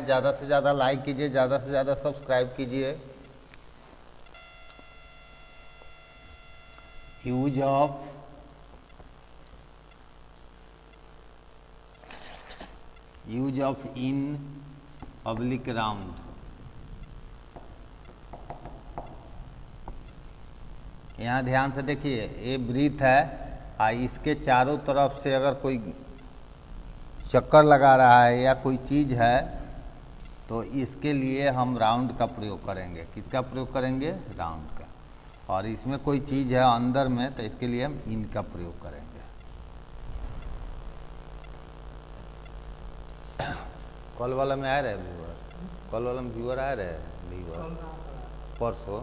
ज़्यादा से ज़्यादा लाइक कीजिए, ज़्यादा से ज़्यादा सब्सक्राइब कीजिए। Use of in public round. यहाँ ध्यान से देखिए, ये ब्रीथ है, इसके चारों तरफ से अगर कोई चक्कर लगा रहा है या कोई चीज़ है तो इसके लिए हम राउंड का प्रयोग करेंगे। किसका प्रयोग करेंगे? राउंड का। और इसमें कोई चीज़ है अंदर में तो इसके लिए हम इन का प्रयोग करेंगे। कल वाला में आ रहे व्यूअर, कल वाला में व्यूअर आ रहे व्यूअर परसों।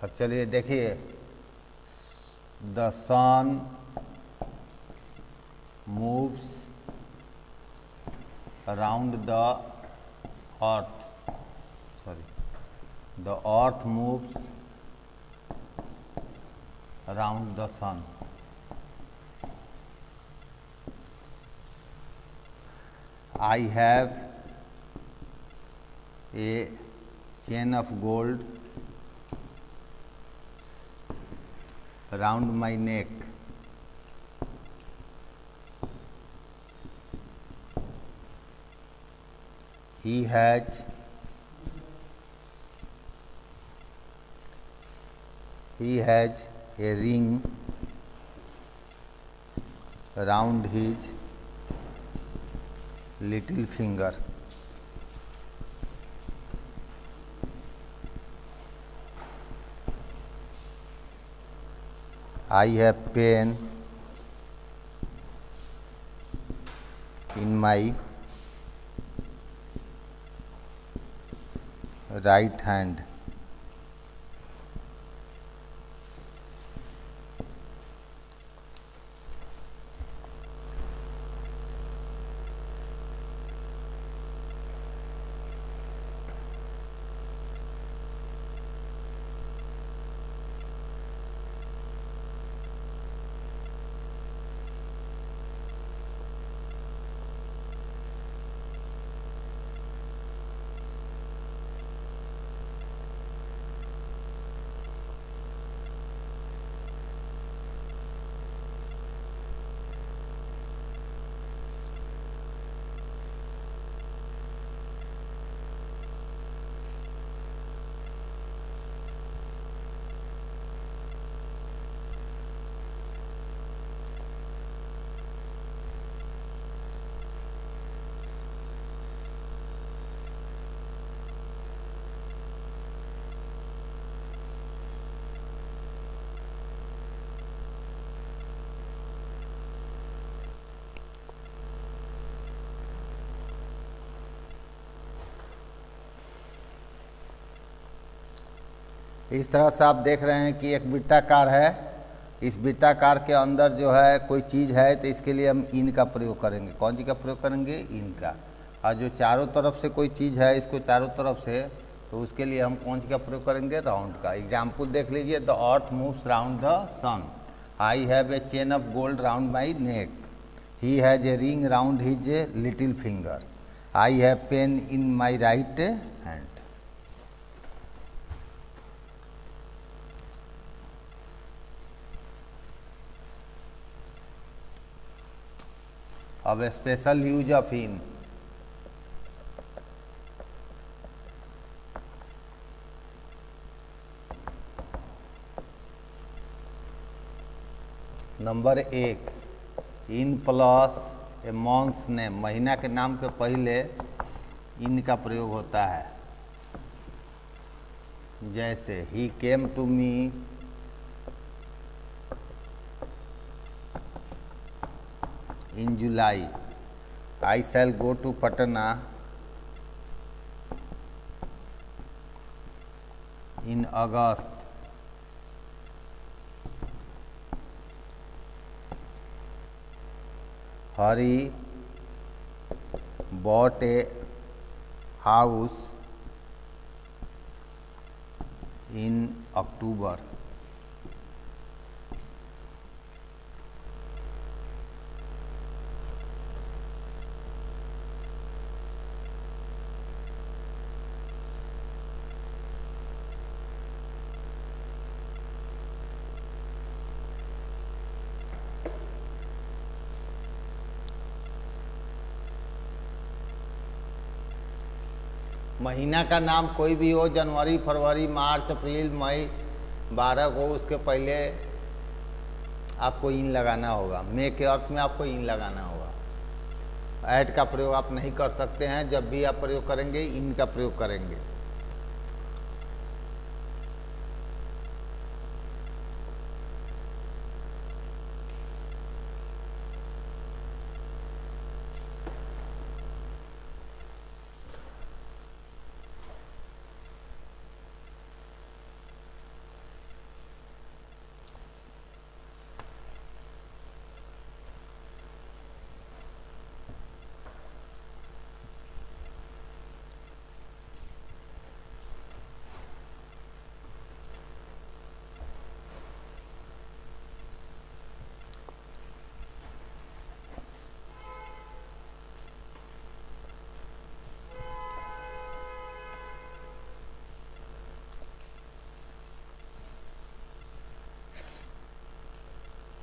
अब चलिए देखिए, the sun moves around the earth, the earth moves around the sun. I have a chain of gold around my neck. He has a ring around his little finger. I have pain in my right hand. इस तरह से आप देख रहे हैं कि एक वृत्ताकार है। इस वृत्ताकार के अंदर जो है कोई चीज़ है तो इसके लिए हम इन का प्रयोग करेंगे। कौन सी का प्रयोग करेंगे? इन का। और जो चारों तरफ से कोई चीज़ है, इसको चारों तरफ से, तो उसके लिए हम कौन सी का प्रयोग करेंगे? राउंड का। एग्जाम्पल देख लीजिए, the earth moves round the sun. I have a chain of gold round my neck. He has a ring round his little finger. I have pain in my right hand. अब special use of in. Number 1, in plus a month's name. महीना के नाम के पहले in का प्रयोग होता है। जैसे ही came to me in July, I shall go to Patna in August, Hari bought a house in October. महीना का नाम कोई भी हो, जनवरी, फरवरी, मार्च, अप्रैल, मई, 12 को उसके पहले आपको इन लगाना होगा। मे के अर्थ में आपको इन लगाना होगा। ऐड का प्रयोग आप नहीं कर सकते हैं। जब भी आप प्रयोग करेंगे इन का प्रयोग करेंगे।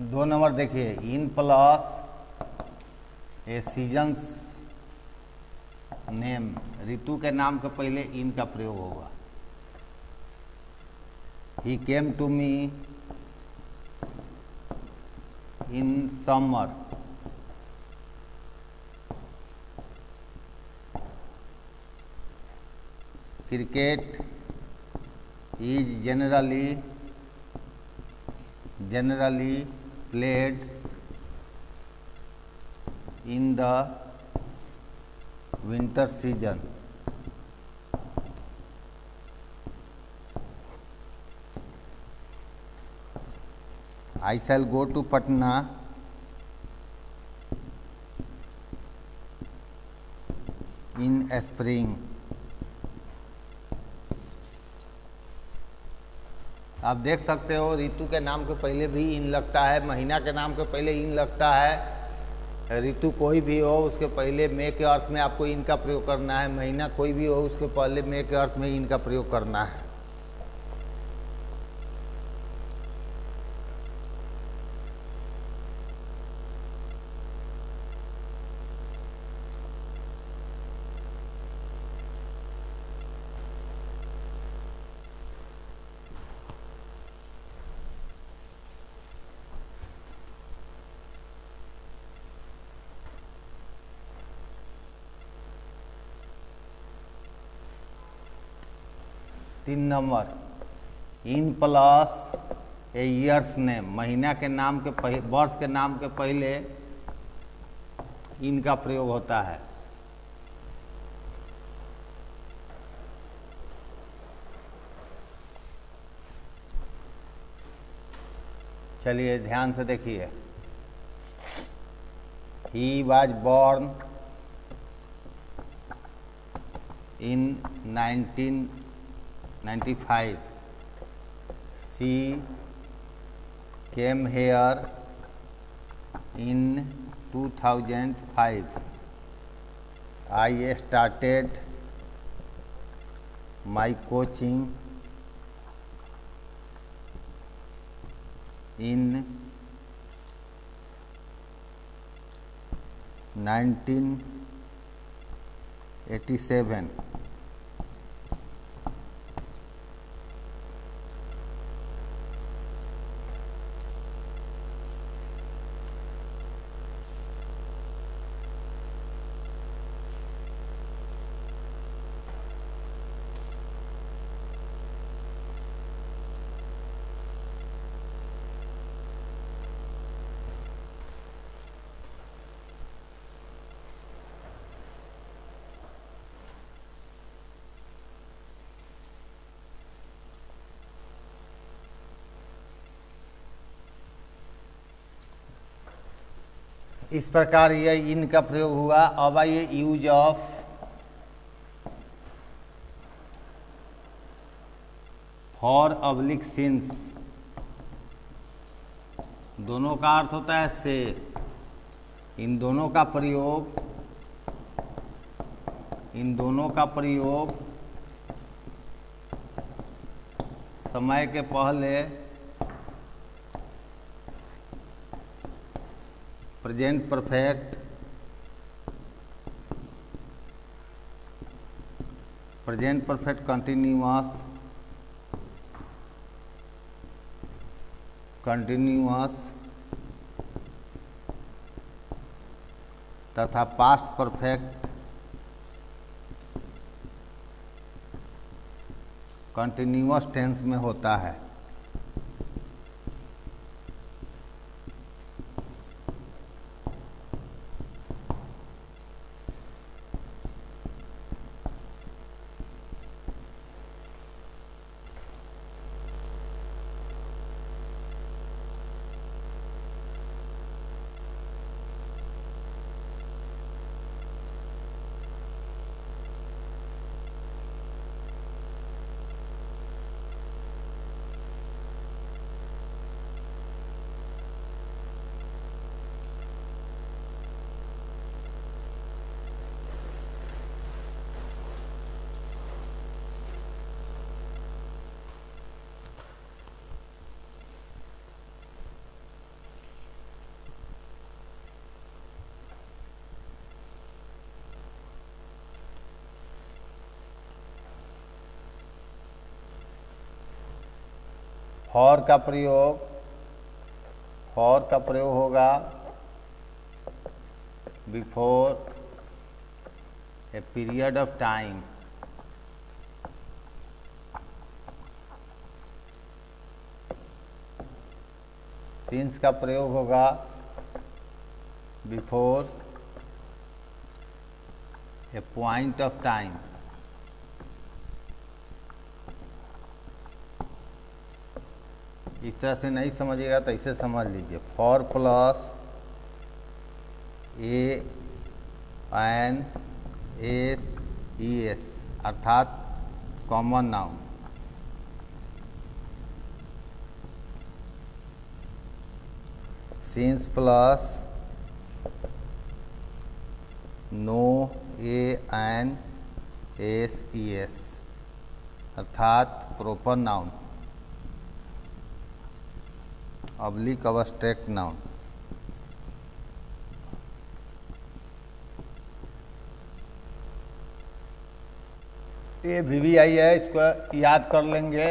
दो नंबर देखिए, in plus a season's name, ऋतु के नाम के पहले इन का प्रयोग होगा। He came to me in summer, cricket is generally played in the winter season. I shall go to Patna in spring. आप देख सकते हो ऋतु के नाम के पहले भी इन लगता है, महीना के नाम के पहले इन लगता है। ऋतु कोई भी हो उसके पहले मे के अर्थ में आपको इन का प्रयोग करना है। महीना कोई भी हो उसके पहले मे के अर्थ में इन का प्रयोग करना है। तीन नंबर, इन प्लस ए ईयर्स नेम, महीना के नाम के पहले, वर्ष के नाम के पहले इन का प्रयोग होता है। चलिए ध्यान से देखिए, he was born in 1995, she came here in 2005, I started my coaching in 1987. इस प्रकार यह इन का प्रयोग हुआ। अब आइए use of for oblique since. दोनों का अर्थ होता है से। इन दोनों का प्रयोग समय के पहले प्रेजेंट परफेक्ट, कंटिन्यूअस तथा पास्ट परफेक्ट कंटिन्यूअस टेंस में होता है। फॉर का प्रयोग होगा before a period of time. Since का प्रयोग होगा before A point of time. इस तरह से नहीं समझिएगा तो इसे समझ लीजिए। फॉर प्लस ANSES अर्थात common noun. Since plus NOANSES अर्थात proper noun oblique abstract noun. ये VVI है, इसको याद कर लेंगे।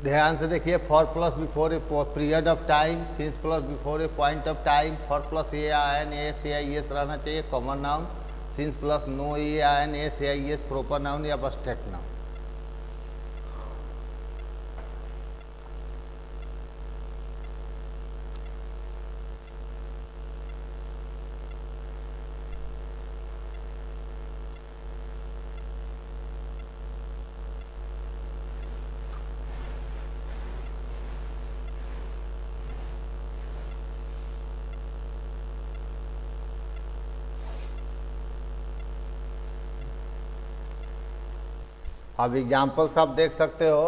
ध्यान से देखिए। For plus before a period of time, since plus before A point of time, for plus ANSES रहना चाहिए common noun, since plus NOANSES proper noun या अब्स्ट्रैक्ट नाउन। अब एग्जाम्पल्स आप देख सकते हो।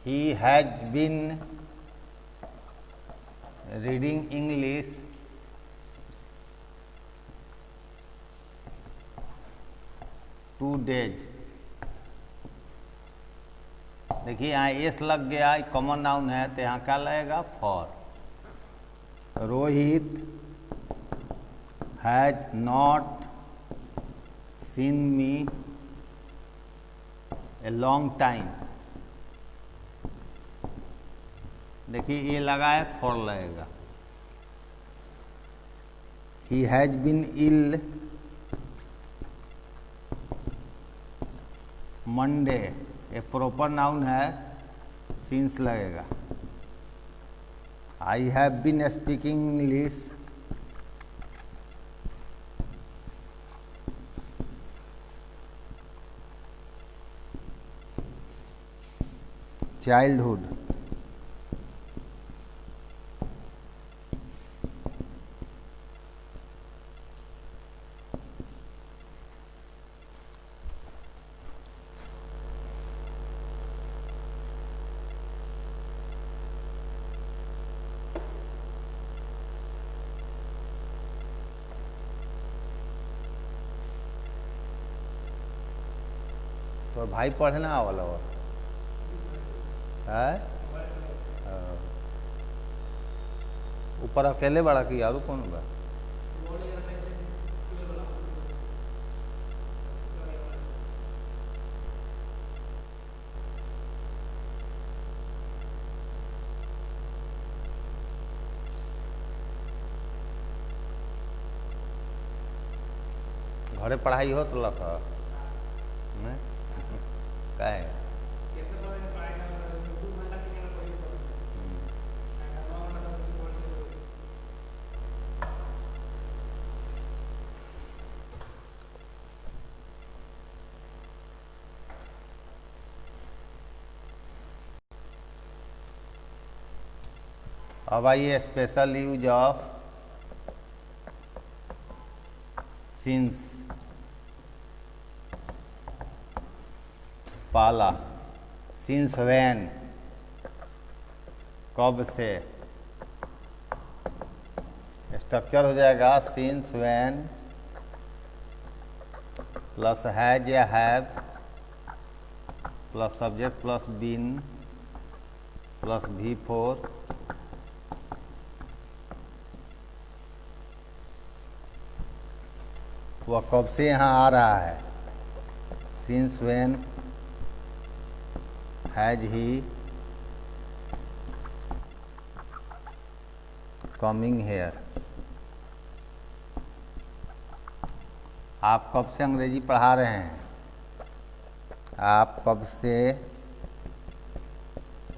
He has been reading English two days. देखिए यहाँ एस लग गया, कॉमन नाउन है तो यहाँ क्या लगेगा for. Rohit has not seen me a long time. देखिए ये लगा है फॉर लगेगा। He has been ill Monday, ये प्रॉपर नाउन है, सिंस लगेगा। I have been speaking English childhood, तो भाई पढ़ना वाला हो है। ऊपर अकेले बड़ा की यारू कौन बा? घरे पढ़ाई हो तो लख का है। अब आइए स्पेशल यूज ऑफ सिंस पाला। सिंस व्हेन कब से, स्ट्रक्चर हो जाएगा सिंस व्हेन प्लस हैज या have plus subject plus been plus V4 वह कब से यहाँ आ रहा है। Since when has he coming here. आप कब से अंग्रेजी पढ़ा रहे हैं? आप कब से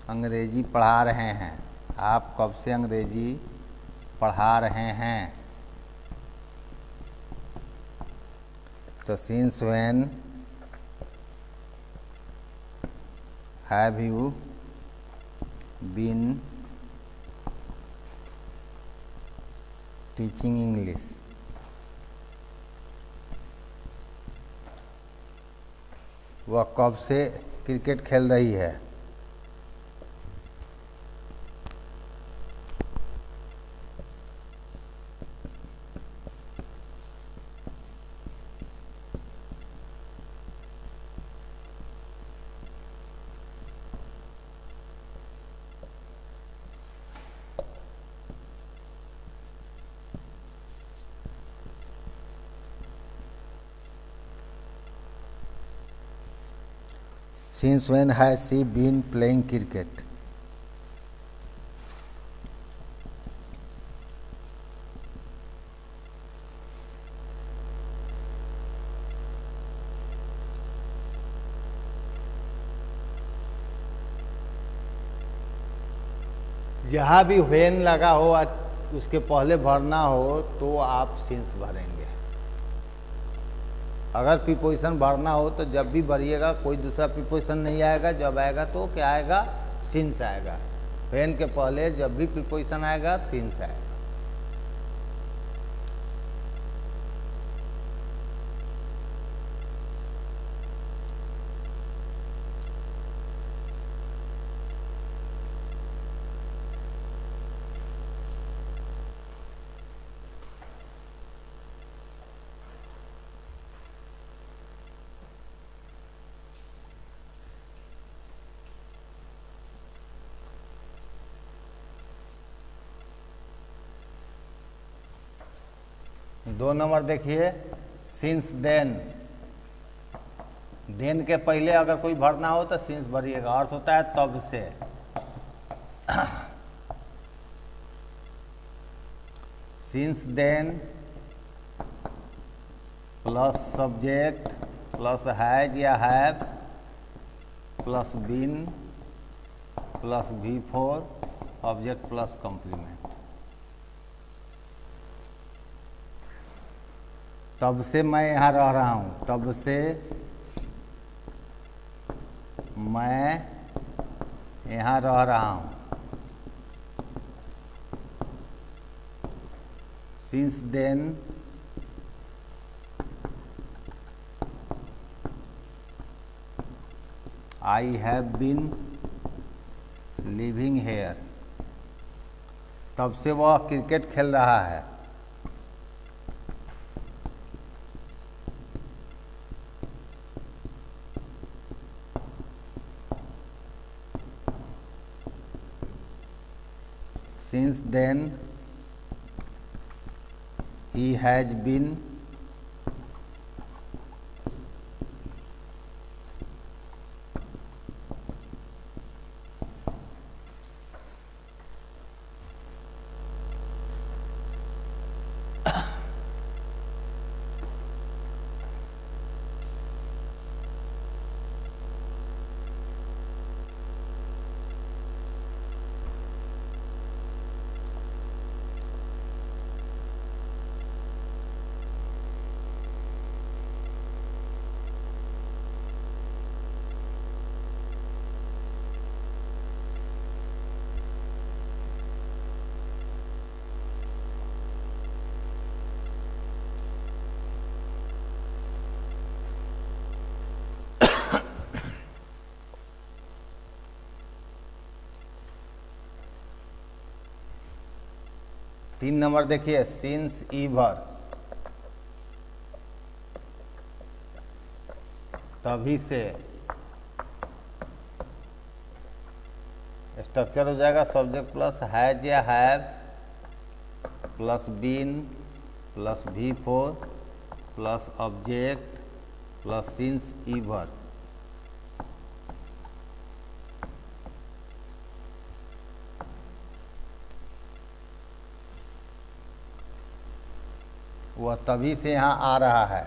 अंग्रेजी पढ़ा रहे हैं? आप कब से अंग्रेजी पढ़ा रहे हैं? तो since when have you been teaching English. वह कब से क्रिकेट खेल रही है? Since when has she been playing cricket? जहाँ भी व्हेन लगा हो उसके पहले भरना हो तो आप सिंस भरेंगे। अगर प्रीपोजिशन भरना हो तो जब भी भरिएगा कोई दूसरा प्रीपोजिशन नहीं आएगा, जब आएगा तो क्या आएगा? सिंस आएगा। व्हेन के पहले जब भी प्रीपोजिशन आएगा सिंस आएगा। दो नंबर देखिए, सिंस देन। देन के पहले अगर कोई भरना हो तो सिंस भरिएगा, अर्थ होता है तब से। Since then plus subject plus has या have plus been plus V4 object plus complement. तब से मैं यहाँ रह रहा हूँ, तब से मैं यहाँ रह रहा हूँ। Since then I have been living here, तब से वह क्रिकेट खेल रहा है। Since then he has been तीन नंबर देखिए, सिंस ईवर, तभी से। स्ट्रक्चर हो जाएगा सब्जेक्ट प्लस हैज या have plus been plus V4 plus object plus since ever. वह तभी से यहाँ आ रहा है।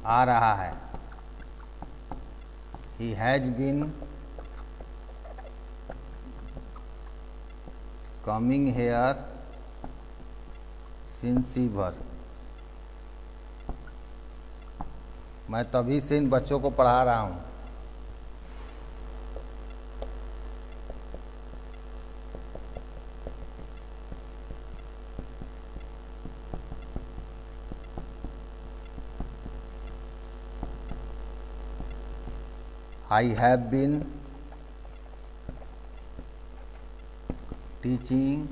आ रहा है। He has been coming here since ever। मैं तभी से इन बच्चों को पढ़ा रहा हूँ। I have been teaching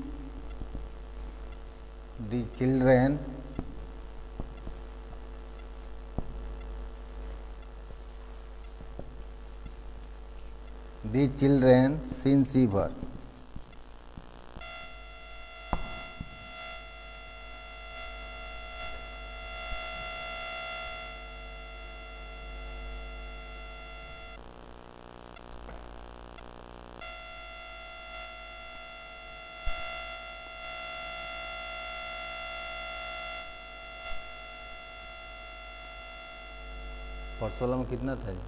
the children since ever। परसों में कितना था जी?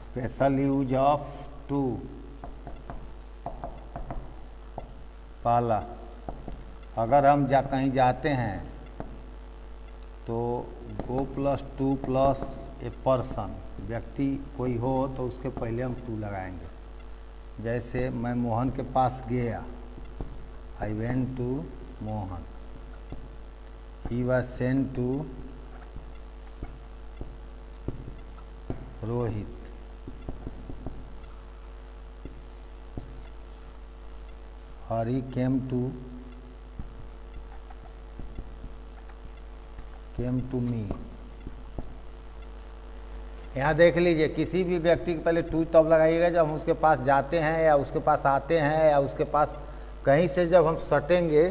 स्पेशल यूज ऑफ टू, पहला, अगर हम कहीं जाते हैं तो go plus to plus a person, व्यक्ति कोई हो तो उसके पहले हम टू लगाएंगे। जैसे मैं मोहन के पास गया, I went to Mohan. He was sent to Rohit. और ही केम टू मी। यहाँ देख लीजिए, किसी भी व्यक्ति के पहले टू तब लगाइएगा जब हम उसके पास जाते हैं या उसके पास आते हैं या उसके पास कहीं से जब हम सटेंगे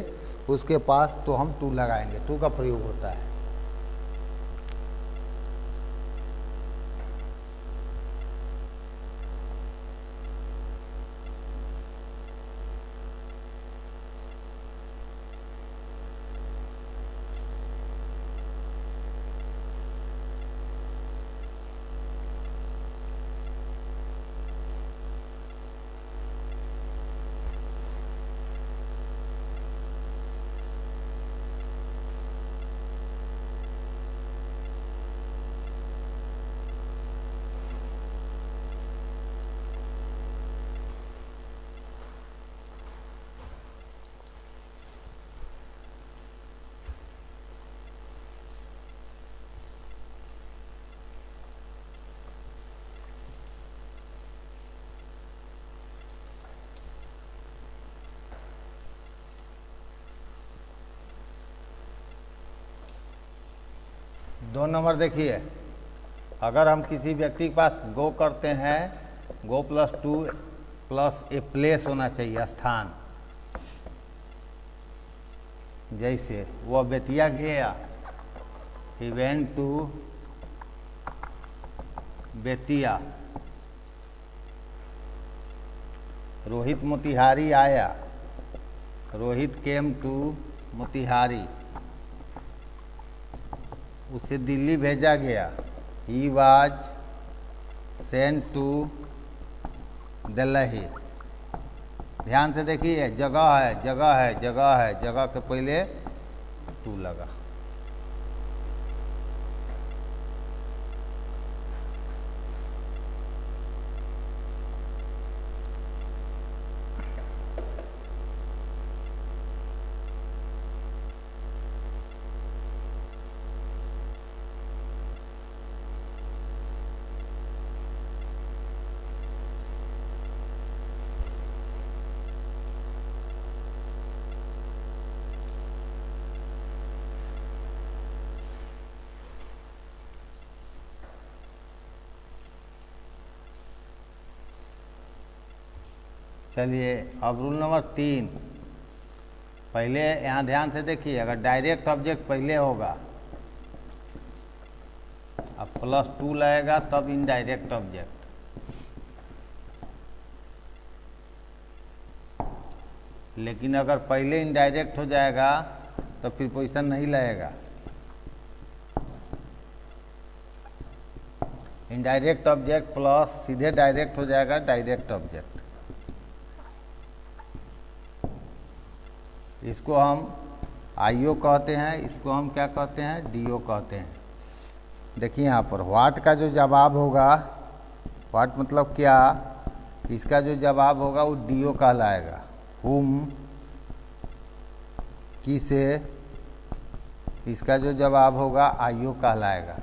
उसके पास, तो हम टू लगाएंगे। टू का प्रयोग होता है। दो नंबर देखिए, अगर हम किसी व्यक्ति के पास गो करते हैं, go plus to plus a place होना चाहिए, स्थान। जैसे वह बेतिया गया, he went to Bettiah. Rohit Motihari आया, रोहित केम टू मोतिहारी। उसे दिल्ली भेजा गया, he was sent to Delhi. ध्यान से देखिए, जगह है, जगह है, जगह है, जगह के पहले टू लगा। चलिए, अब रूल नंबर 3। पहले यहाँ ध्यान से देखिए, अगर डायरेक्ट ऑब्जेक्ट पहले होगा, अब प्लस टू लगेगा तब इनडायरेक्ट ऑब्जेक्ट। लेकिन अगर पहले इनडायरेक्ट हो जाएगा तो फिर पोजीशन नहीं लगेगा। इनडायरेक्ट ऑब्जेक्ट प्लस सीधे डायरेक्ट हो जाएगा डायरेक्ट ऑब्जेक्ट। इसको हम आईओ कहते हैं, इसको हम क्या कहते हैं, डीओ कहते हैं। देखिए यहाँ पर व्हाट का जो जवाब होगा, व्हाट मतलब क्या, इसका जो जवाब होगा वो डीओ कहलाएगा। हुम, किसे, इसका जो जवाब होगा आईओ कहलाएगा।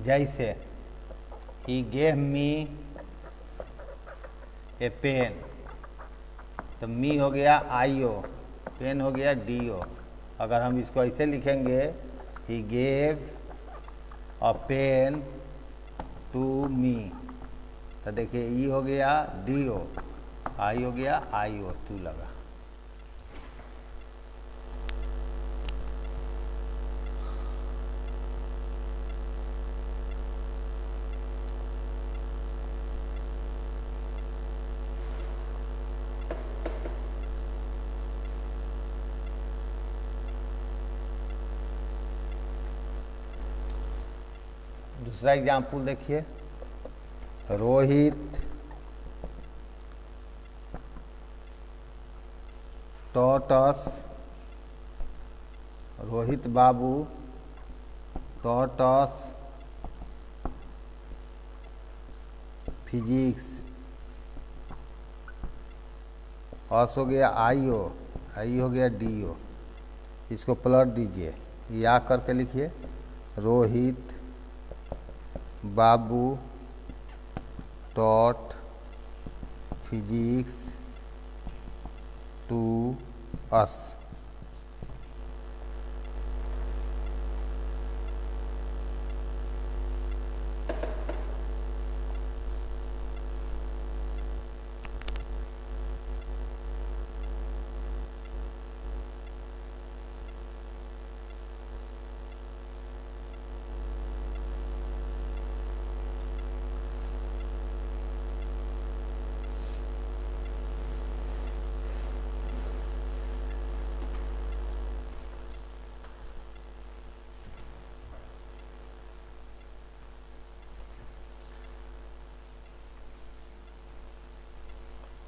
जैसे he gave me A pen, तो मी हो गया आई ओ, पेन हो गया डी ओ। अगर हम इसको ऐसे लिखेंगे, he gave a pen to me, तो देखिए ई हो गया डी ओ, आई हो गया आई ओ, टू लगा। दूसरा एग्जाम्पल देखिए, Rohit taught us, Rohit Babu taught us physics. अस हो गया आई ओ, आई हो गया डी ओ। इसको पलट दीजिए, या करके लिखिए, Rohit Babu taught physics to us.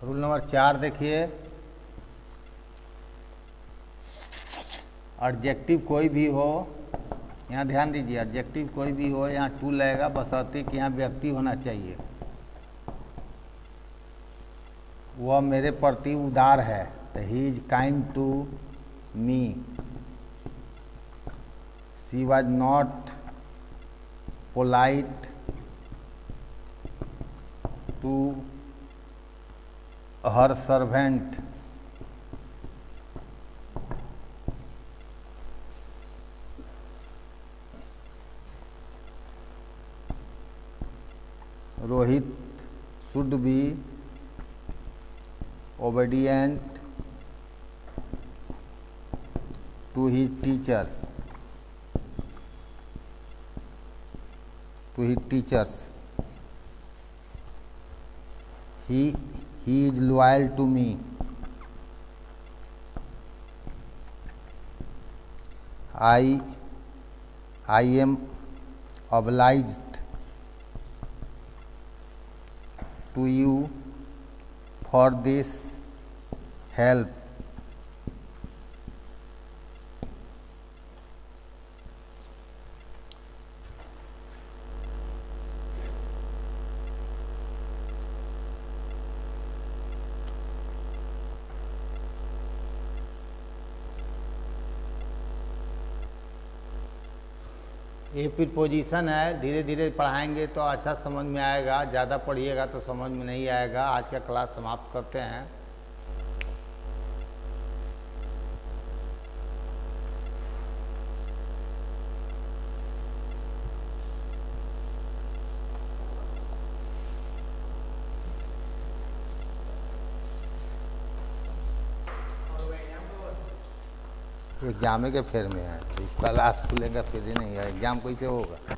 Rule number 4 देखिए, एडजेक्टिव कोई भी हो, यहाँ ध्यान दीजिए, एडजेक्टिव कोई भी हो यहाँ टू लगेगा, बशर्ते कि यहाँ व्यक्ति होना चाहिए। वह मेरे प्रति उदार है, तो he is kind to me. She was not polite to her servant. Rohit should be obedient to his teacher, to his teachers. He is loyal to me. I am obliged to you for this help. ये preposition है, धीरे धीरे पढ़ाएंगे तो अच्छा समझ में आएगा, ज़्यादा पढ़िएगा तो समझ में नहीं आएगा। आज का क्लास समाप्त करते हैं। एग्जाम के फेर में है, क्लास खुलेगा फिर ही नहीं है, एग्जाम कैसे होगा।